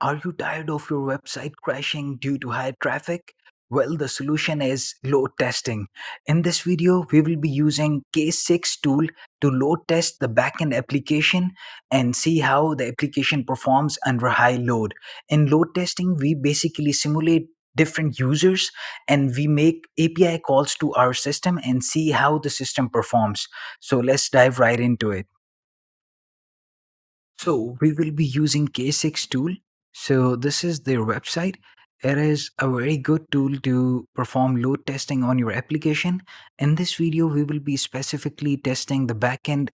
Are you tired of your website crashing due to high traffic? Well, the solution is load testing. In this video, we will be using K6 tool to load test the backend application and see how the application performs under high load. In load testing, we basically simulate different users and we make API calls to our system and see how the system performs. So let's dive right into it. So we will be using K6 tool. So this is their website. It is a very good tool to perform load testing on your application. In this video, we will be specifically testing the backend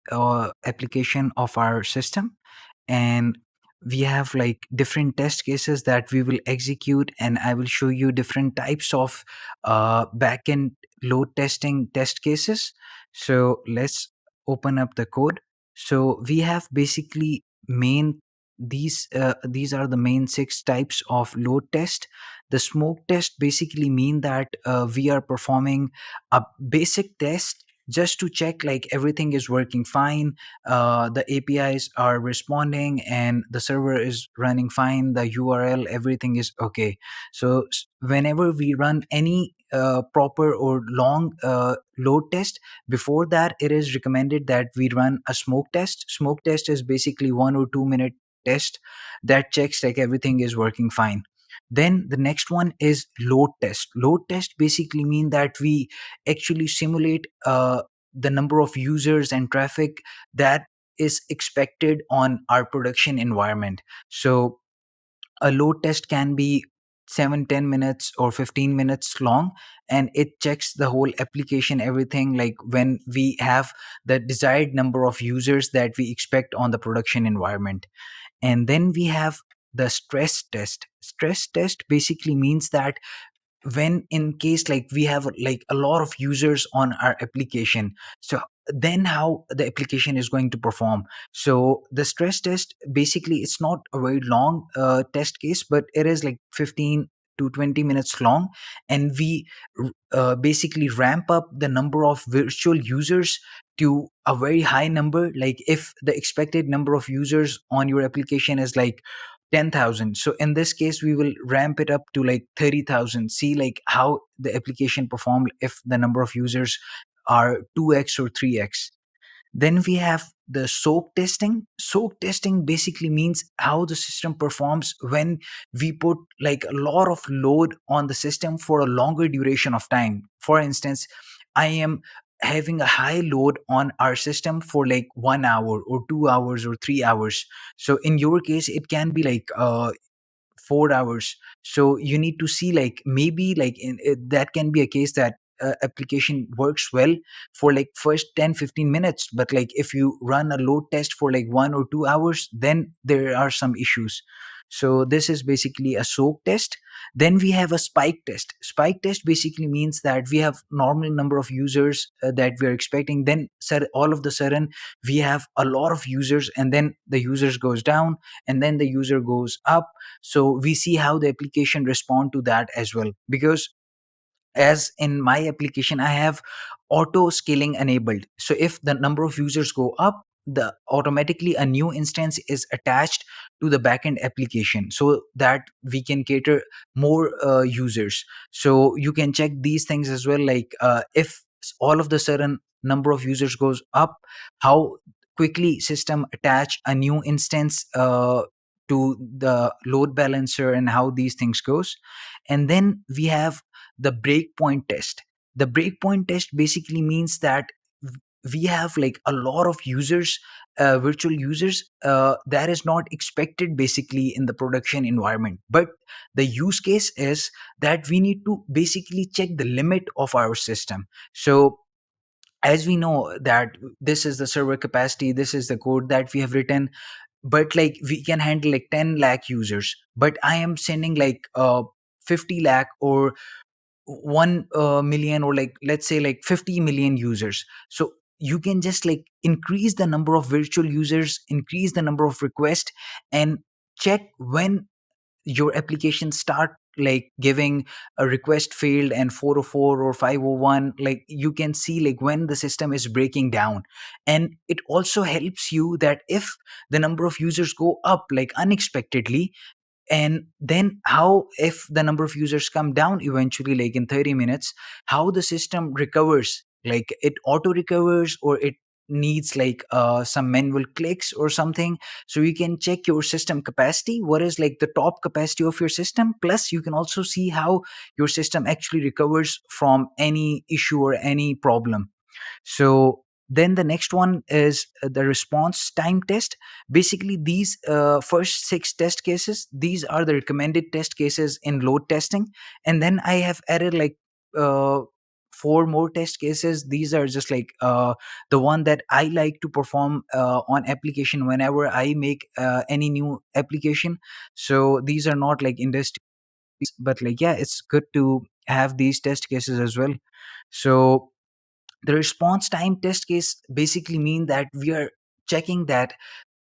application of our system, and we have like different test cases that we will execute, and I will show you different types of backend load testing test cases. So let's open up the code. So we have basically main these are the main six types of load test. The smoke test basically mean that we are performing a basic test just to check like everything is working fine, the APIs are responding and the server is running fine, the URL, everything is okay. So whenever we run any proper or long load test, before that it is recommended that we run a smoke test. Smoke test is basically 1 or 2 minute test that checks like everything is working fine. Then the next one is load test. Load test basically mean that we actually simulate the number of users and traffic that is expected on our production environment. So a load test can be 7, 10 minutes or 15 minutes long, and it checks the whole application, everything like when we have the desired number of users that we expect on the production environment. And then we have the stress test. Stress test basically means that when in case like we have like a lot of users on our application, so then how the application is going to perform. So the stress test basically it's not a very long test case, but it is like 15 to 20 minutes long, and we basically ramp up the number of virtual users to a very high number. Like if the expected number of users on your application is like 10,000, so in this case we will ramp it up to like 30,000. See like how the application performed if the number of users are 2x or 3x. Then we have the soak testing. Soak testing basically means how the system performs when we put like a lot of load on the system for a longer duration of time. For instance, I am having a high load on our system for like 1 hour or 2 hours or 3 hours. So in your case it can be like 4 hours. So you need to see like maybe like that can be a case that application works well for like first 10, 15 minutes, but like if you run a load test for like 1 or 2 hours, then there are some issues. So this is basically a soak test. Then we have a spike test. Spike test basically means that we have normal number of users that we are expecting, then all of the sudden we have a lot of users, and then the users goes down and then the user goes up. So we see how the application respond to that as well, because as in my application I have auto scaling enabled. So if the number of users go up, the automatically a new instance is attached to the backend application so that we can cater more users. So you can check these things as well, like if all of the sudden number of users goes up, how quickly system attach a new instance to the load balancer and how these things goes. And then we have the breakpoint test. The breakpoint test basically means that we have like a lot of users, virtual users, that is not expected basically in the production environment, but the use case is that we need to basically check the limit of our system. So as we know that this is the server capacity, this is the code that we have written, but like we can handle like 10 lakh users, but I am sending like 50 lakh or 1 million, or like let's say like 50 million users. So you can just like increase the number of virtual users, increase the number of requests, and check when your application start like giving a request failed and 404 or 501, like you can see like when the system is breaking down. And it also helps you that if the number of users go up like unexpectedly, And then how, if the number of users come down eventually, like in 30 minutes, how the system recovers, like it auto recovers or it needs like some manual clicks or something. So you can check your system capacity, what is like the top capacity of your system, plus you can also see how your system actually recovers from any issue or any problem. So then the next one is the response time test. Basically, these first six test cases, these are the recommended test cases in load testing. And then I have added like uh, four more test cases. These are just like the one that I like to perform on application whenever I make any new application. So these are not like industry, but like, yeah, it's good to have these test cases as well. So the response time test case basically mean that we are checking that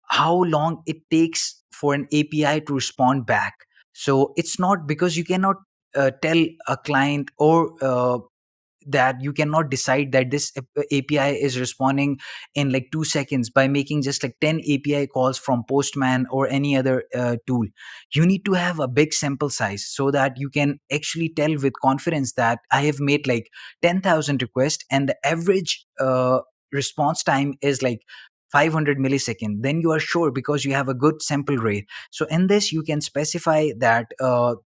how long it takes for an API to respond back. So it's not because you cannot tell a client or that you cannot decide that this API is responding in like 2 seconds by making just like 10 API calls from Postman or any other tool. You need to have a big sample size so that you can actually tell with confidence that I have made like 10,000 requests and the average response time is like 500 millisecond. Then you are sure because you have a good sample rate. So in this you can specify that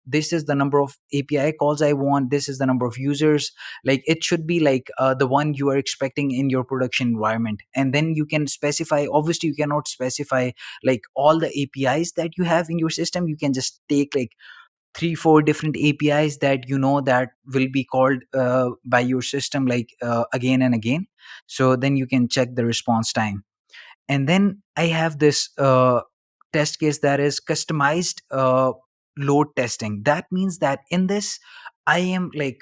this is the number of API calls I want, this is the number of users, like it should be like the one you are expecting in your production environment. And then you can specify, obviously you cannot specify like all the APIs that you have in your system. You can just take like 3 4 different APIs that you know that will be called by your system like again and again. So then you can check the response time. And then I have this test case that is customized load testing. That means that in this I am like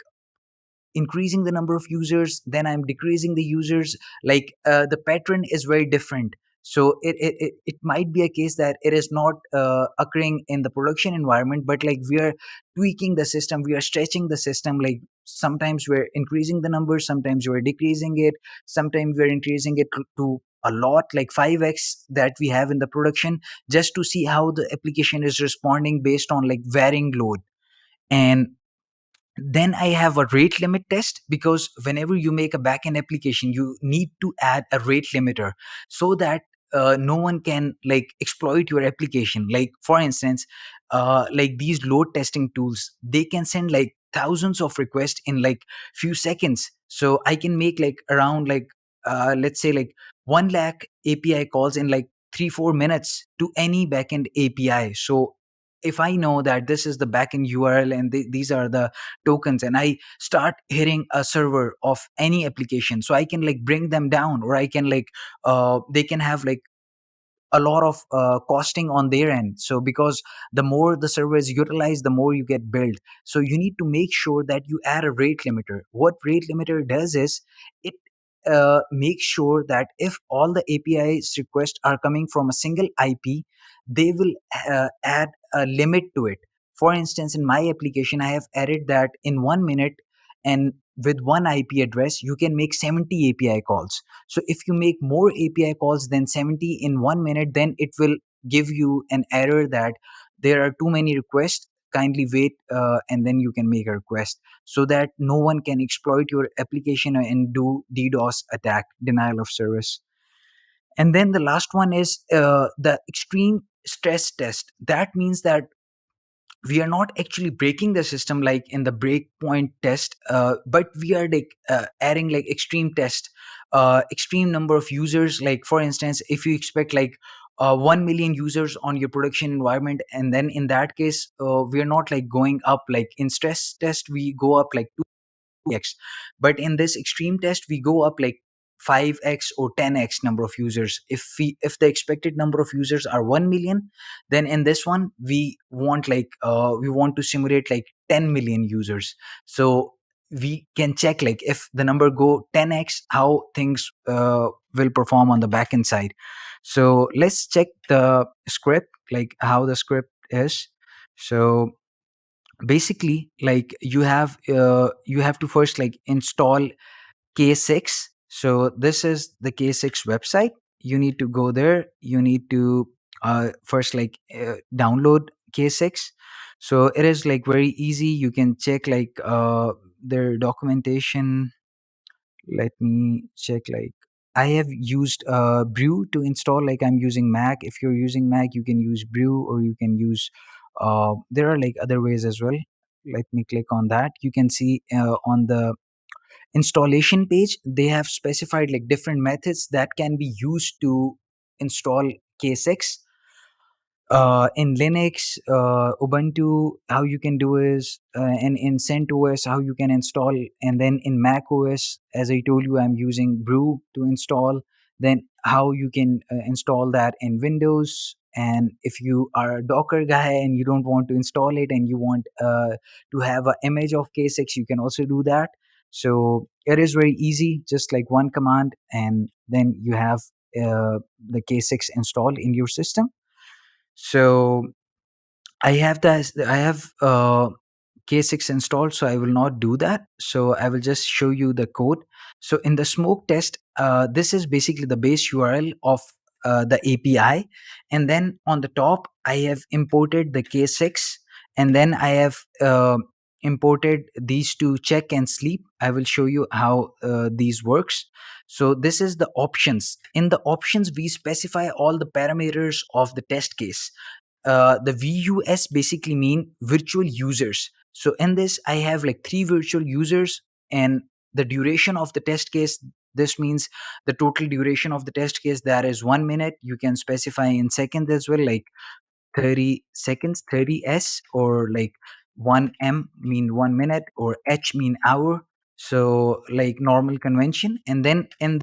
increasing the number of users, then I'm decreasing the users, like the pattern is very different. So it might be a case that it is not occurring in the production environment, but like we are tweaking the system, we are stretching the system, like sometimes we're increasing the numbers, sometimes we're decreasing it, sometimes we're increasing it to a lot, like 5x that we have in the production, just to see how the application is responding based on like varying load. And then I have a rate limit test, because whenever you make a backend application, you need to add a rate limiter so that no one can like exploit your application. Like for instance, like these load testing tools, they can send like thousands of requests in like few seconds. So I can make like around like let's say like 1 lakh API calls in like 3 4 minutes to any backend API. So if I know that this is the backend URL and these are the tokens, and I start hitting a server of any application, so I can like bring them down, or I can like they can have like a lot of costing on their end. So because the more the server is utilized, the more you get billed. So you need to make sure that you add a rate limiter. What rate limiter does is it makes sure that if all the API's requests are coming from a single IP, they will add a limit to it. For instance, in my application, I have added that in 1 minute and with one IP address, you can make 70 API calls. So if you make more API calls than 70 in 1 minute, then it will give you an error that there are too many requests. Kindly wait, and then you can make a request, so that no one can exploit your application and do DDoS attack, denial of service. And then the last one is the extreme stress test. That means that we are not actually breaking the system like in the breakpoint test, but we are like adding like extreme test, extreme number of users. Like for instance, if you expect like 1 million users on your production environment, and then in that case we are not like going up like in stress test we go up like 2x, but in this extreme test we go up like 5x or 10x number of users. If the expected number of users are 1 million, then in this one we want to simulate like 10 million users. So we can check like if the number go 10x, how things will perform on the backend side. So let's check the script, like how the script is. So basically, like you have to first like install K6. So this is the K6 website. You need to go there, you need to first like download K6. So it is like very easy. You can check like their documentation. Let me check. Like, I have used Brew to install. Like, I'm using Mac. If you're using Mac, you can use Brew, or you can use there are like other ways as well. Let me click on that. You can see on the installation page, they have specified like different methods that can be used to install K6 in Linux, Ubuntu. How you can do is, and in CentOS, how you can install, and then in Mac OS, as I told you, I'm using Brew to install. Then how you can install that in Windows. And if you are a Docker guy and you don't want to install it, and you want to have an image of K6, you can also do that. So it is very easy, just like one command, and then you have the K6 installed in your system. So I have K6 installed, so I will not do that. So I will just show you the code. So in the smoke test, this is basically the base URL of the API, and then on the top I have imported the K6, and then I have imported these two, check and sleep. I will show you how these works. So this is the options. In the options, we specify all the parameters of the test case. The VUS basically mean virtual users. So in this, I have like three virtual users, and the duration of the test case. This means the total duration of the test case, that is 1 minute. You can specify in seconds as well, like 30 seconds, 30s, or like 1 m mean 1 minute, or h mean hour. So like normal convention, and then in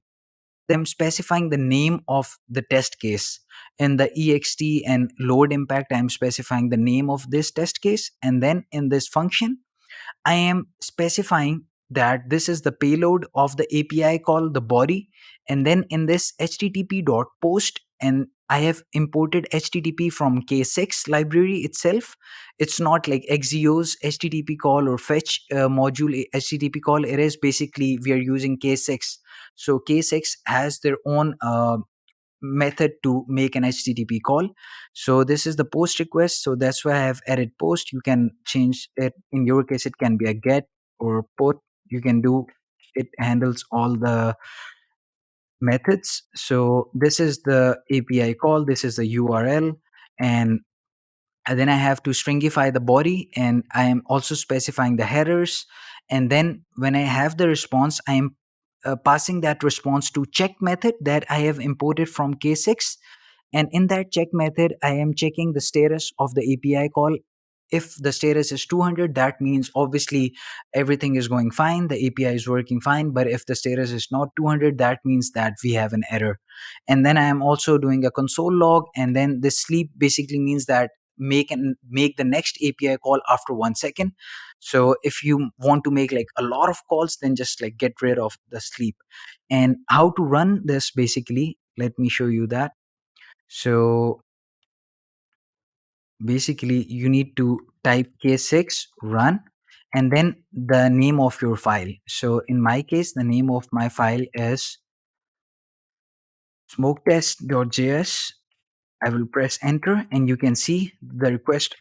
them specifying the name of the test case. In the ext and load impact, I'm specifying the name of this test case, and then in this function I am specifying that this is the payload of the API call, the body. And then in this http dot post, and I have imported http from K6 library itself. It's not like Exio's http call or fetch module http call. It is basically we are using K6. So K6 has their own method to make an http call. So this is the post request, so that's why I have added post. You can change it. In your case, it can be a get or put. You can do it, handles all the methods. So this is the API call, this is the URL, and then I have to stringify the body, and I am also specifying the headers. And then when I have the response, I am passing that response to check method that I have imported from K6. And in that check method, I am checking the status of the API call. If the status is 200, that means obviously everything is going fine, the API is working fine. But if the status is not 200, that means that we have an error. And then I am also doing a console log, and then the sleep basically means that make the next API call after 1 second. So if you want to make like a lot of calls, then just like get rid of the sleep. And how to run this, basically, let me show you that. So basically, you need to type K6 run, and then the name of your file. So in my case, the name of my file is smoketest.js. I will press enter, and you can see the request.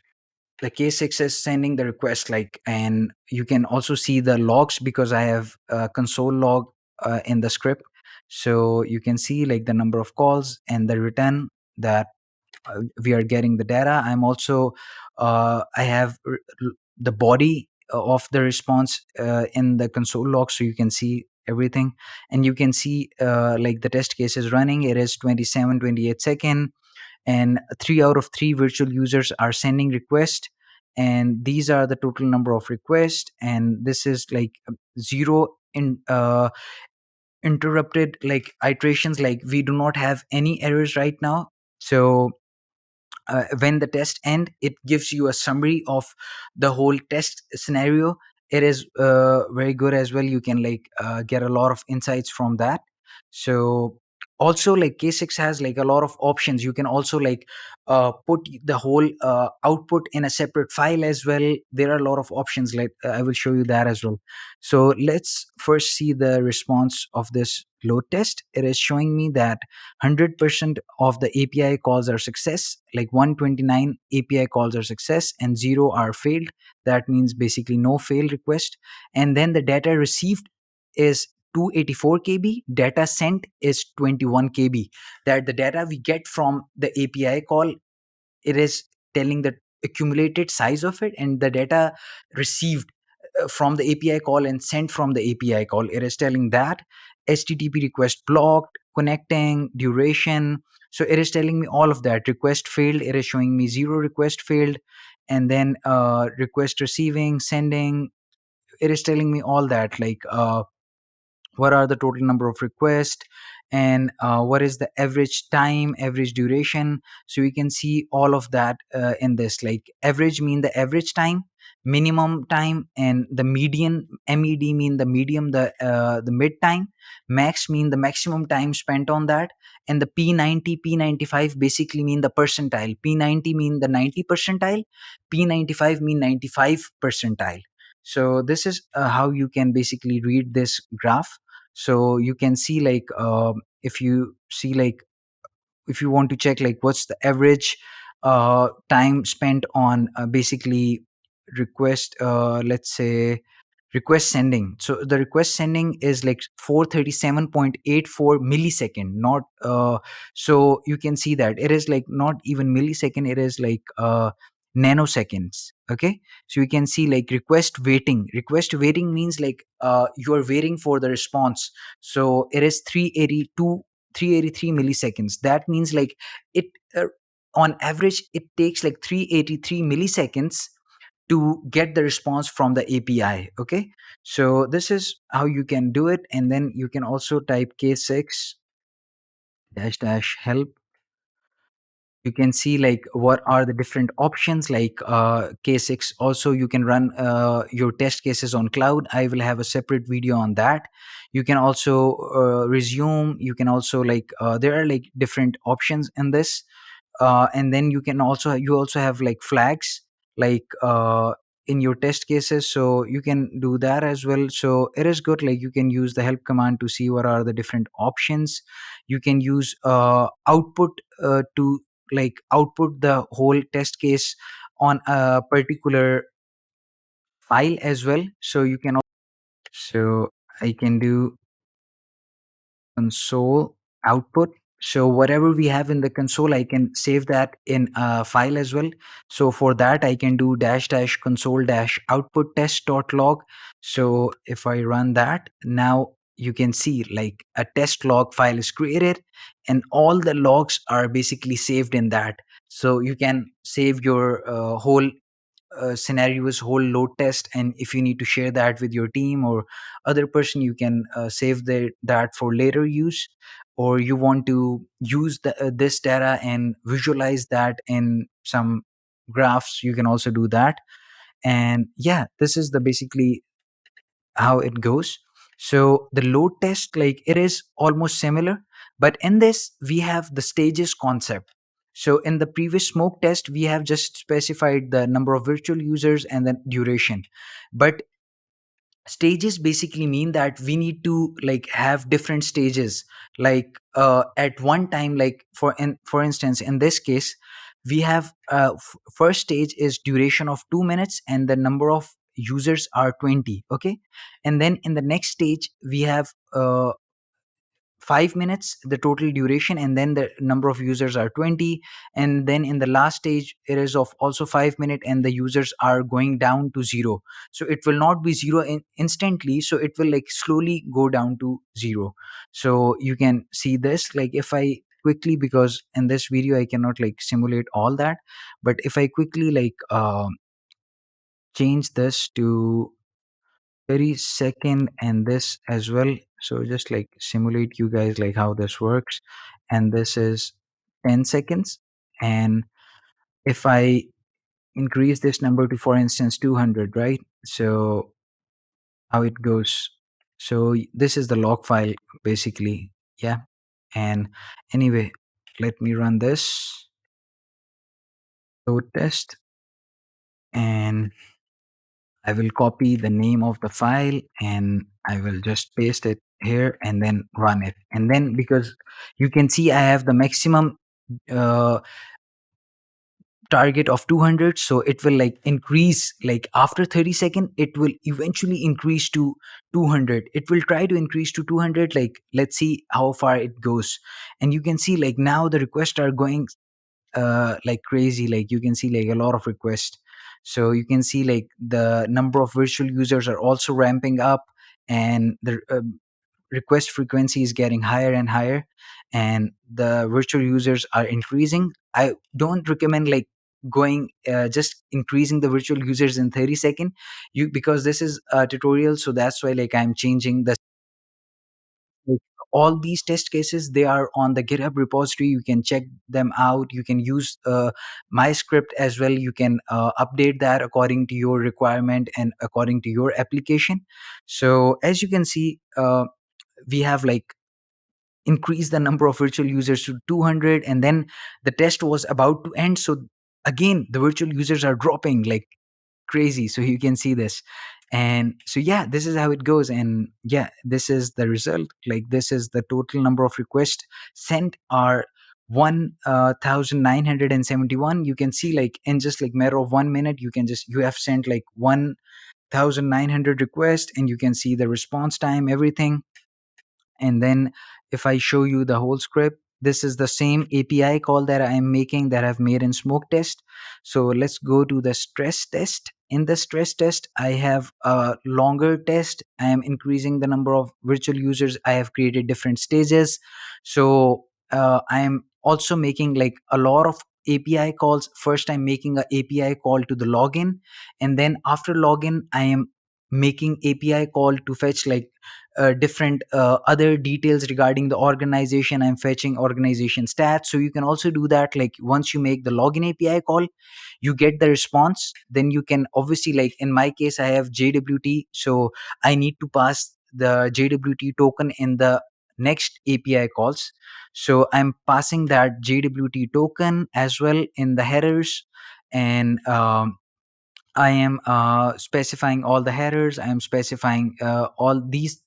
The K6 is sending the request, like, and you can also see the logs because I have a console log in the script. So you can see like the number of calls and the return that we are getting the data. I'm also I have the body of the response in the console log, so you can see everything. And you can see like the test case is running. It is 27-28 second, and 3 out of 3 virtual users are sending request. And these are the total number of requests, and this is like zero in interrupted like iterations. Like, we do not have any errors right now. So when the test end, it gives you a summary of the whole test scenario. It is very good as well. You can like get a lot of insights from that. So also, like, K6 has like a lot of options. You can also like put the whole output in a separate file as well. There are a lot of options, like I will show you that as well. So let's first see the response of this load test, it is showing me that 100% of the API calls are success, like 129 API calls are success and 0 are failed. That means basically no fail request. And then the data received is 284 KB, data sent is 21 KB. That the data we get from the API call, it is telling the accumulated size of it, and the data received from the API call and sent from the API call, it is telling that HTTP request blocked, connecting, duration. So it is telling me all of that. Request failed, it is showing me 0 request failed. And then request receiving, sending, it is telling me all that, like what are the total number of requests, and what is the average time, average duration. So we can see all of that in this, like average mean the average time, minimum time, and the median, med mean the medium, the mid time, max mean the maximum time spent on that, and the P90 P95 basically mean the percentile. P90 mean the 90 percentile, P95 mean 95 percentile. So this is how you can basically read this graph. So you can see, like if you see, like if you want to check like what's the average time spent on basically request, let's say request sending. So the request sending is like 437.84 millisecond, not so you can see that it is like not even millisecond, it is like nanoseconds. Okay, so you can see like request waiting means like you are waiting for the response. So it is 383 milliseconds. That means like it on average it takes like 383 milliseconds to get the response from the API. Okay, so this is how you can do it. And then you can also type k6 dash dash help. You can see like what are the different options, like k6. Also you can run your test cases on cloud. I will have a separate video on that. You can also resume. You can also like there are like different options in this. And then you also have like flags, like in your test cases, so you can do that as well. So it is good, like you can use the help command to see what are the different options. You can use output to like output the whole test case on a particular file as well. So you can so I can do console output. So whatever we have in the console, I can save that in a file as well. So for that I can do dash dash console dash output test dot log. So if I run that now, you can see like a test log file is created and all the logs are basically saved in that. So you can save your whole scenarios, whole load test, and if you need to share that with your team or other person, you can save that for later use. Or you want to use this data and visualize that in some graphs, you can also do that. And yeah, this is the basically how it goes. So the load test, like it is almost similar, but in this we have the stages concept. So in the previous smoke test we have just specified the number of virtual users and then duration. But stages basically mean that we need to like have different stages, like at one time, like for instance in this case we have first stage is duration of 2 minutes and the number of users are 20. Okay, and then in the next stage we have 5 minutes the total duration and then the number of users are 20. And then in the last stage it is of also 5 minutes and the users are going down to zero. So it will not be zero instantly, so it will like slowly go down to zero. So you can see this, like if I quickly, because in this video I cannot like simulate all that, but if I quickly like change this to 30 second and this as well. So just like simulate you guys like how this works. And this is 10 seconds. And if I increase this number to, for instance, 200, right? So how it goes. So this is the log file basically. Yeah. And anyway, let me run this load test and I will copy the name of the file and I will just paste it here and then run it. And then, because you can see I have the maximum uh, target of 200, so it will like increase, like after 30 second it will eventually increase to 200. It will try to increase to 200, like let's see how far it goes. And you can see like now the requests are going like crazy. Like you can see like a lot of requests. So you can see like the number of virtual users are also ramping up, and the request frequency is getting higher and higher, and the virtual users are increasing. I don't recommend like going just increasing the virtual users in 30 second, you, because this is a tutorial, so that's why like I'm changing the, like, all these test cases, they are on the GitHub repository. You can check them out. You can use my script as well. You can update that according to your requirement and according to your application. So as you can see, we have like increased the number of virtual users to 200, and then the test was about to end, so again the virtual users are dropping like crazy. So you can see this. And so yeah, this is how it goes. And yeah, this is the result. Like this is the total number of requests sent are 1971. You can see like in just like matter of 1 minute, you have sent like 1900 requests, and you can see the response time, everything. And then if I show you the whole script, this is the same API call that I'm making, that I've made in smoke test. So let's go to the stress test. In the stress test, I have a longer test. I am increasing the number of virtual users. I have created different stages. So I am also making like a lot of API calls. First, I'm making a API call to the login, and then after login, I am making API call to fetch like different other details regarding the organization. I'm fetching organization stats. So you can also do that. Like once you make the login API call, you get the response. Then you can obviously, like in my case, I have JWT, so I need to pass the JWT token in the next API calls. So I'm passing that JWT token as well in the headers. And I am specifying all the headers. I am specifying all these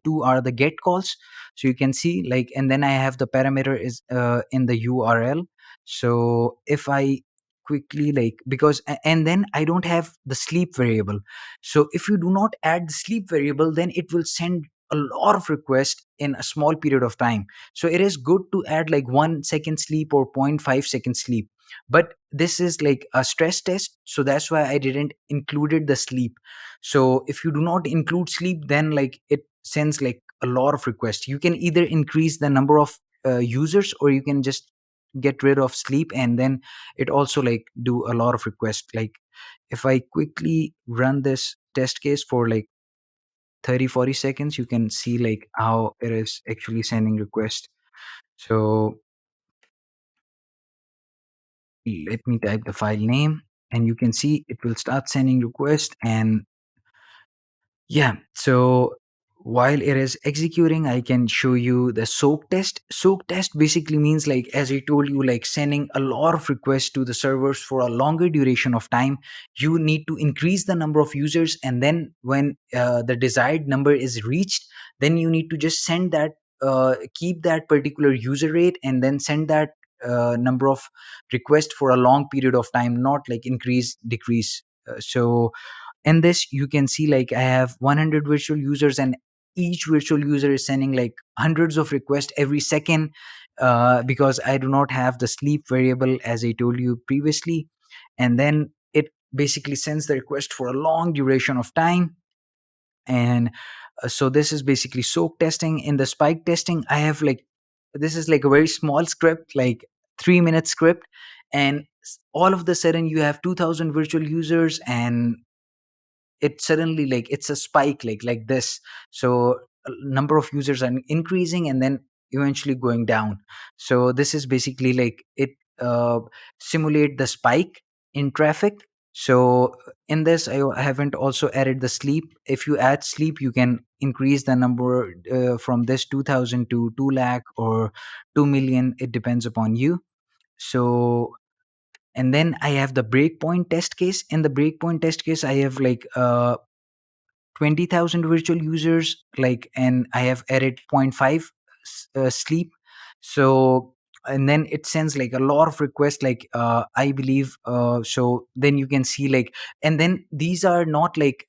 two are the get calls. So you can see like, and then I have the parameter is in the URL. So if I quickly like, because and then I don't have the sleep variable. So if you do not add the sleep variable, then it will send a lot of requests in a small period of time. So it is good to add like 1 second sleep or 0.5 second sleep. But this is like a stress test, so that's why I didn't included the sleep. So if you do not include sleep, then like it sends like a lot of requests. You can either increase the number of users, or you can just get rid of sleep, and then it also like do a lot of requests. Like if I quickly run this test case for like 30-40 seconds, you can see like how it is actually sending requests. So let me type the file name, and you can see it will start sending requests. And yeah, so while it is executing, I can show you the soak test. Soak test basically means, like as I told you, like sending a lot of requests to the servers for a longer duration of time. You need to increase the number of users, and then when the desired number is reached, then you need to just send that, keep that particular user rate, and then send that number of requests for a long period of time, not like increase decrease. So in this you can see like I have 100 virtual users, and each virtual user is sending like hundreds of requests every second, because I do not have the sleep variable, as I told you previously. And then it basically sends the request for a long duration of time. And so this is basically soak testing. In the spike testing, I have like, this is like a very small script, like 3 minute script. And all of the sudden you have 2000 virtual users, and it suddenly like it's a spike like this. So number of users are increasing and then eventually going down. So this is basically like it simulate the spike in traffic. So in this I haven't also added the sleep. If you add sleep, you can increase the number from this 2000 to 2 lakh or 2 million. It depends upon you. So and then I have the breakpoint test case. In the breakpoint test case, I have like 20,000 virtual users, like, and I have added zero point 0.5 sleep. So, and then it sends like a lot of requests, like, I believe, so then you can see like, and then these are not like,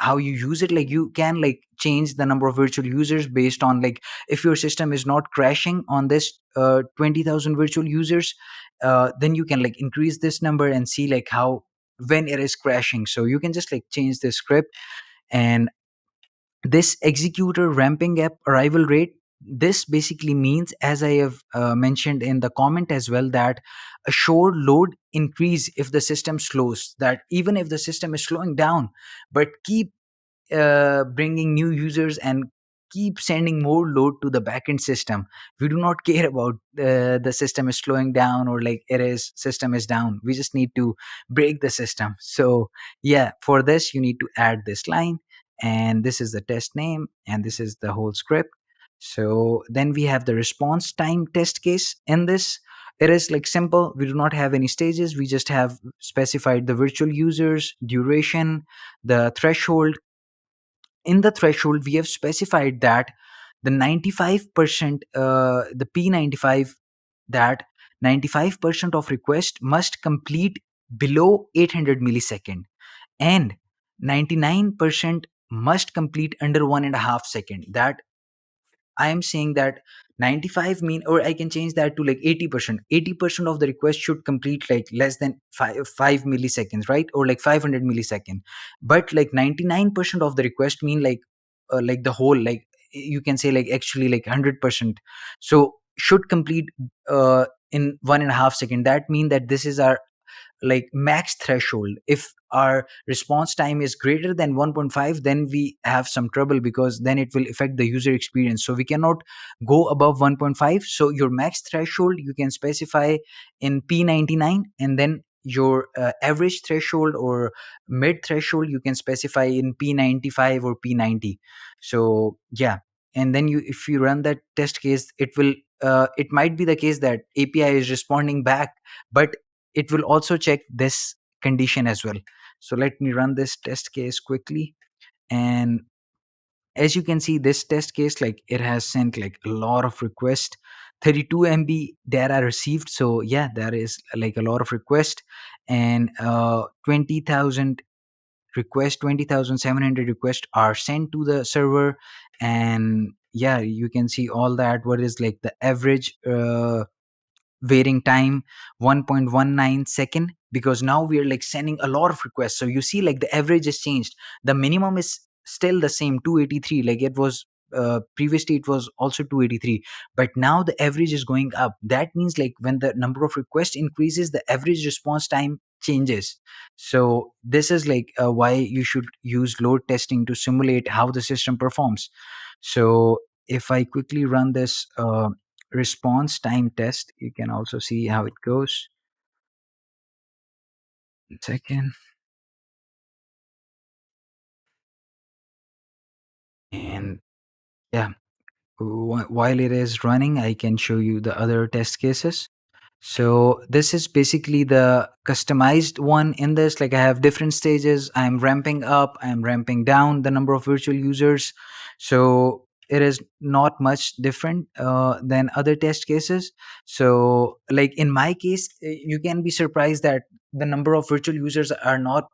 how you use it, like you can like change the number of virtual users based on like, if your system is not crashing on this 20,000 virtual users, then you can like increase this number and see like how, when it is crashing. So you can just like change the script. And this executor ramping up arrival rate, this basically means, as I have mentioned in the comment as well, that a sure load increase if the system slows, that even if the system is slowing down, but keep bringing new users and keep sending more load to the backend system. We do not care about the system is slowing down, or like it is system is down. We just need to break the system. So yeah, for this you need to add this line, and this is the test name, and this is the whole script. So then we have the response time test case. In this, it is like simple. We do not have any stages. We just have specified the virtual users, duration, the threshold. In the threshold we have specified that the 95%, the P95, that 95% of request must complete below 800 millisecond, and 99% must complete under 1.5 second. That I am saying that 95 mean, or I can change that to like 80%. 80% of the request should complete like less than 5 milliseconds, right? Or like 500 millisecond. But like 99% of the request mean like the whole, like you can say like actually like 100%. So should complete in 1.5 second. That mean that this is our like max threshold. If our response time is greater than 1.5, then we have some trouble, because then it will affect the user experience. So we cannot go above 1.5. So your max threshold you can specify in P99, and then your average threshold or mid threshold you can specify in P95 or P90. So yeah, and then you, if you run that test case, it will, it might be the case that API is responding back, but it will also check this condition as well. So let me run this test case quickly. And as you can see, this test case, like it has sent like a lot of requests, 32 MB data received. So yeah, there is like a lot of request. And 20,000 requests, 20,700 requests are sent to the server. And yeah, you can see all that. What is like the average waiting time? 1.19 second, because now we are like sending a lot of requests. So you see like the average is changed. The minimum is still the same, 283, like it was previously it was also 283, but now the average is going up. That means like when the number of requests increases, the average response time changes. So this is like why you should use load testing to simulate how the system performs. So if I quickly run this response time test, you can also see how it goes. Second. And yeah, while it is running, I can show you the other test cases. So this is basically the customized one. In this, like I have different stages. I'm ramping up, I'm ramping down the number of virtual users. So it is not much different than other test cases. So like in my case, you can be surprised that the number of virtual users are not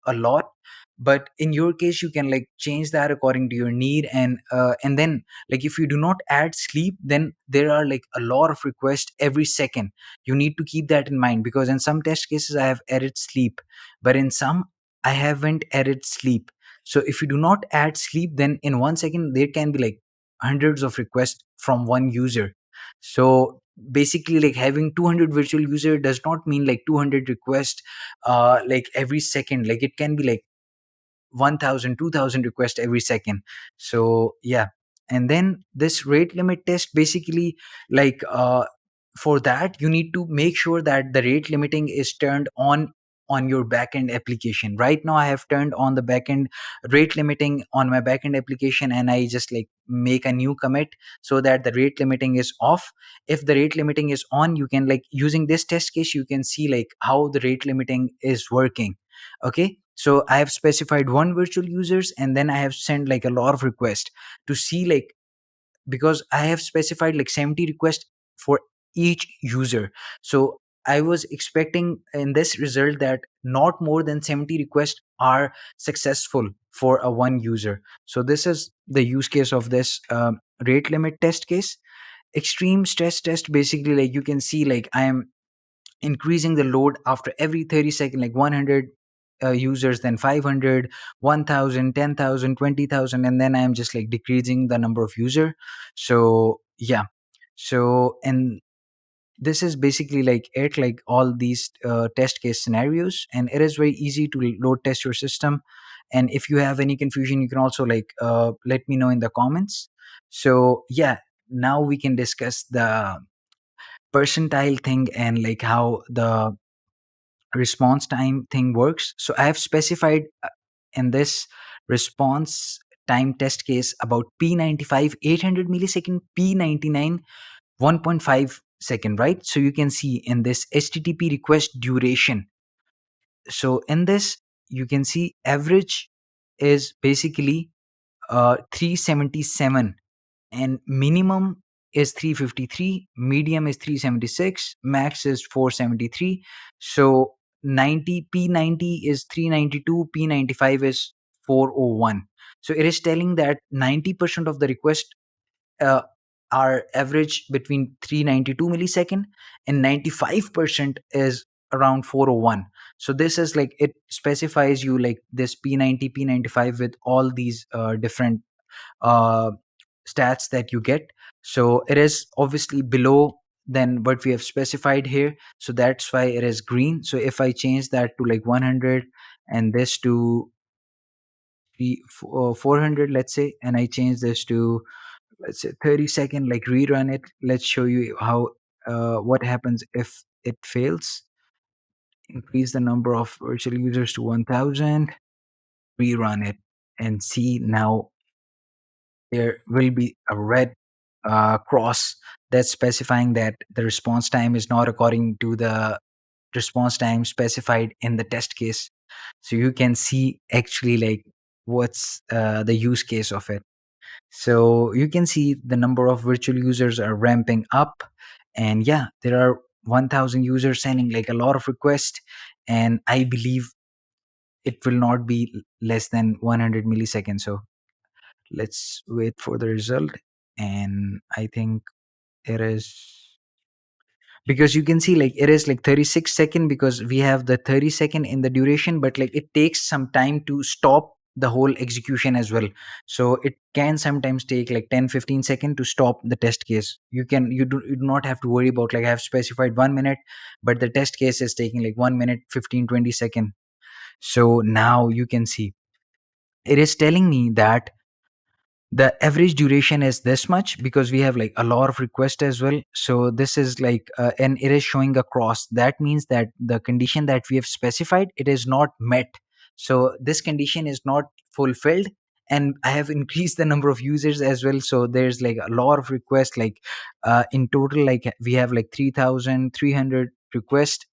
a lot. But in your case, you can like change that according to your need. And then like if you do not add sleep, then there are like a lot of requests every second. You need to keep that in mind, because in some test cases I have added sleep, but in some I haven't added sleep. So if you do not add sleep, then in 1 second there can be like hundreds of requests from one user. So basically like having 200 virtual user does not mean like 200 requests like every second. Like it can be like 1,000, 2,000 requests every second. So yeah. And then this rate limit test, basically like for that you need to make sure that the rate limiting is turned on your backend application. Right now I have turned on the backend rate limiting on my backend application, and I just like make a new commit so that the rate limiting is off. If the rate limiting is on, you can like using this test case, you can see like how the rate limiting is working. Okay. So I have specified one virtual users, and then I have sent like a lot of requests to see like, because I have specified like 70 requests for each user. So I was expecting in this result that not more than 70 requests are successful for a one user. So this is the use case of this rate limit test case. Extreme stress test, basically, like you can see like I am increasing the load after every 30 seconds, like 100 users, then 500, 1000, 10,000, 20,000, and then I'm just like decreasing the number of user. So yeah, so and this is basically like it, like all these test case scenarios, and it is very easy to load test your system. And if you have any confusion, you can also like let me know in the comments. So yeah, now we can discuss the percentile thing and like how the response time thing works. So I have specified in this response time test case about P95 800 millisecond, P99 1.5 second, right? So you can see in this HTTP request duration. So in this, you can see average is basically 377, and minimum is 353, medium is 376, max is 473. So 90 P90 is 392, P95 is 401. So it is telling that 90% of the request uh, are average between 392 millisecond, and 95% is around 401. So this is like, it specifies you like this P90, P95 with all these different uh, stats that you get. So it is obviously below than what we have specified here, so that's why it is green. So if I change that to like 100, and this to 400, let's say, and I change this to, let's say, 30 second, like rerun it, let's show you how what happens if it fails. Increase the number of virtual users to 1000, rerun it, and see now there will be a red cross that's specifying that the response time is not according to the response time specified in the test case. So you can see actually like what's the use case of it. So you can see the number of virtual users are ramping up, and yeah, there are 1000 users sending like a lot of requests, and I believe it will not be less than 100 milliseconds. So let's wait for the result. And I think it is, because you can see like it is like 36 second, because we have the 30 second in the duration, but like it takes some time to stop the whole execution as well. So it can sometimes take like 10-15 second to stop the test case. You do not have to worry about like I have specified 1 minute, but the test case is taking like 1 minute 15-20 second. So now you can see it is telling me that the average duration is this much, because we have like a lot of requests as well. So this is like and it is showing a cross, that means that the condition that we have specified, it is not met. So this condition is not fulfilled, and I have increased the number of users as well. So there's like a lot of requests, like in total, like we have like 3300 requests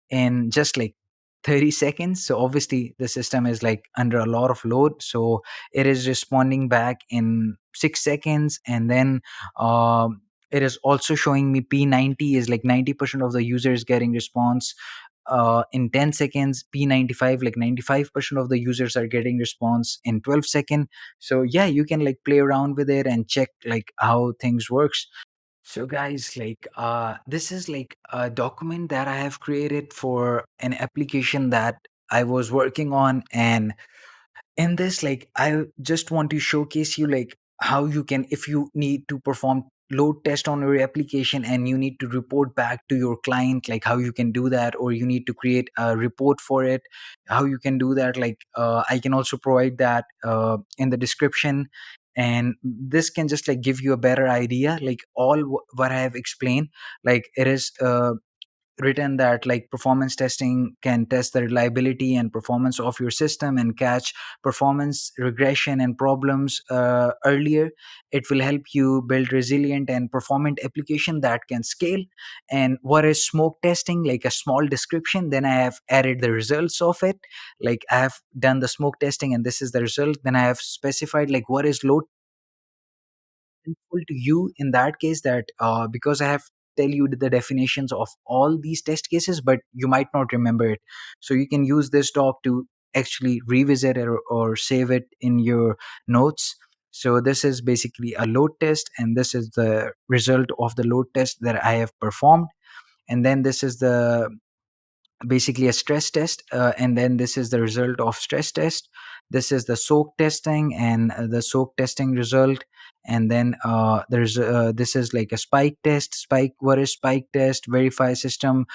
in just like 30 seconds. So obviously the system is like under a lot of load, so it is responding back in 6 seconds. And then it is also showing me P90 is like 90% of the users getting response in 10 seconds, P95 like 95% of the users are getting response in 12 seconds. So yeah, you can like play around with it and check like how things works. So guys, like this is like a document that I have created for an application that I was working on. And in this, like I just want to showcase you like how you can, if you need to perform load test on your application and you need to report back to your client, like how you can do that, or you need to create a report for it, how you can do that. Like I can also provide that in the description, and this can just like give you a better idea, like all what I have explained. Like it is written that like performance testing can test the reliability and performance of your system and catch performance regression and problems earlier. It will help you build resilient and performant application that can scale. And what is smoke testing? Like a small description, then I have added the results of it. Like I have done the smoke testing and this is the result. Then I have specified like what is load helpful to you in that case, that because I have tell you the definitions of all these test cases, but you might not remember it. So you can use this doc to actually revisit it, or save it in your notes. So this is basically a load test, and this is the result of the load test that I have performed. And then this is the basically a stress test, and then this is the result of stress test. This is the soak testing and the soak testing result. And then there's this is like a spike test. Spike, what is spike test? Verify system,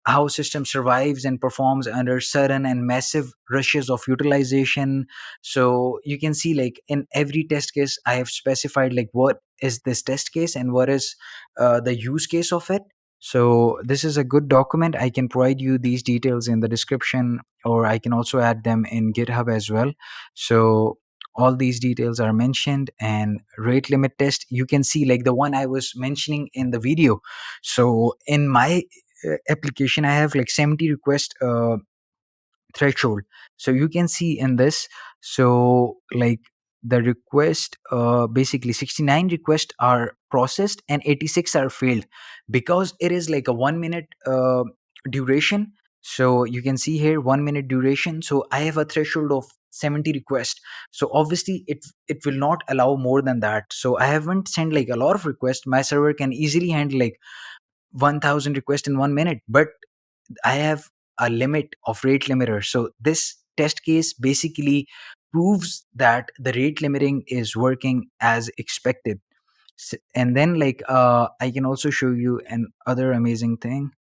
how system survives and performs under sudden and massive rushes of utilization. So you can see like in every test case I have specified like what is this test case and what is the use case of it. So this is a good document. I can provide you these details in the description, or I can also add them in GitHub as well. So all these details are mentioned. And rate limit test, you can see like the one I was mentioning in the video. So in my application, I have like 70 request threshold. So you can see in this, so like the request, basically 69 requests are processed and 86 are failed, because it is like a 1 minute duration. So you can see here 1 minute duration, so I have a threshold of 70 requests. So obviously it will not allow more than that. So I haven't sent like a lot of requests. My server can easily handle like 1000 requests in 1 minute, but I have a limit of rate limiter. So this test case basically proves that the rate limiting is working as expected. And then like I can also show you an other amazing thing.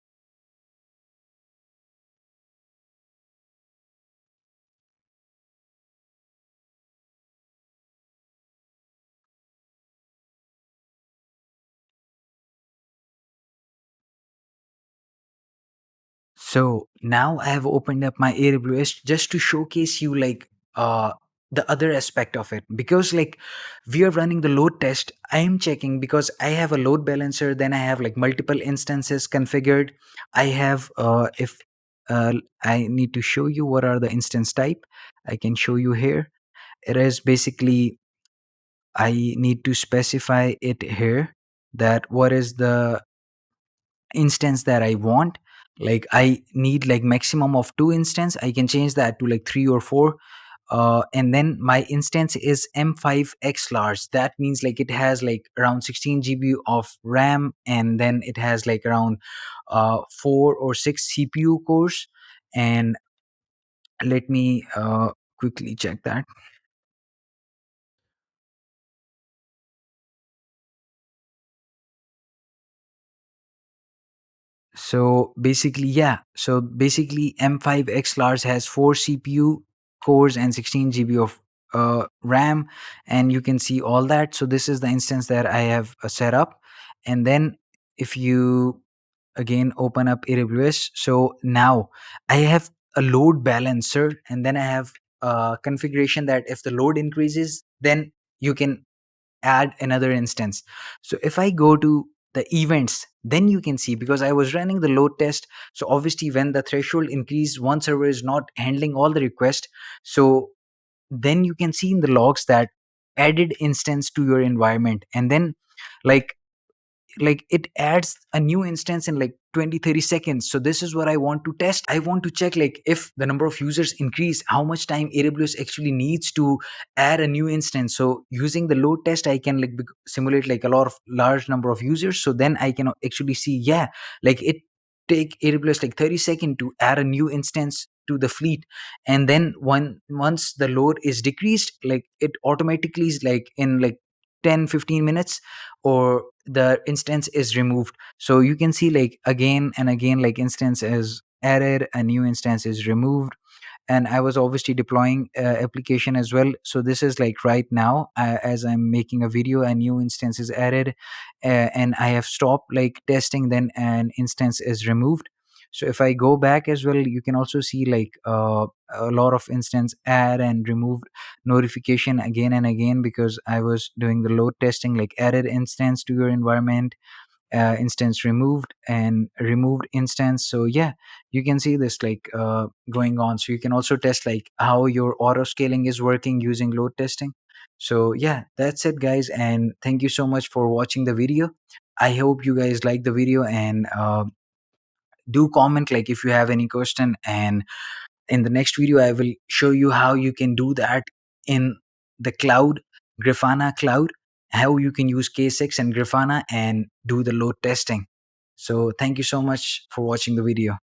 So now I have opened up my AWS just to showcase you like the other aspect of it, because like we are running the load test. I am checking because I have a load balancer, then I have like multiple instances configured. I have if I need to show you what are the instance type, I can show you here. It is basically, I need to specify it here, that what is the instance that I want. Like I need like maximum of 2 instance. I can change that to like 3 or 4. And then my instance is M5X large. That means like it has like around 16 GB of RAM, and then it has like around 4 or 6 CPU cores. And let me quickly check that. So basically, yeah. So basically, M5X Large has 4 CPU cores and 16 GB of RAM, and you can see all that. So this is the instance that I have set up. And then if you again open up AWS, so now I have a load balancer, and then I have a configuration that if the load increases, then you can add another instance. So if I go to the events, then you can see, because I was running the load test, so obviously when the threshold increase, one server is not handling all the request. So then you can see in the logs that added instance to your environment. And then like it adds a new instance in like 20-30 seconds. So this is what I want to test. I want to check like if the number of users increase, how much time AWS actually needs to add a new instance. So using the load test, I can like simulate like a lot of large number of users. So then I can actually see, yeah, like it take AWS like 30 seconds to add a new instance to the fleet. And then once the load is decreased, like it automatically is like in like 10-15 minutes, or the instance is removed. So you can see like again and again, like instance is added, a new instance is removed. And I was obviously deploying application as well. So this is like right now, as I'm making a video, a new instance is added, and I have stopped like testing, then an instance is removed. So if I go back as well, you can also see like a lot of instance add and remove notification again and again, because I was doing the load testing, like added instance to your environment, instance removed, and removed instance. So yeah, you can see this like going on. So you can also test like how your auto scaling is working using load testing. So yeah, that's it guys, and thank you so much for watching the video. I hope you guys like the video, and do comment like if you have any question, and in the next video I will show you how you can do that in the cloud, Grafana cloud, how you can use K6 and Grafana and do the load testing. So thank you so much for watching the video.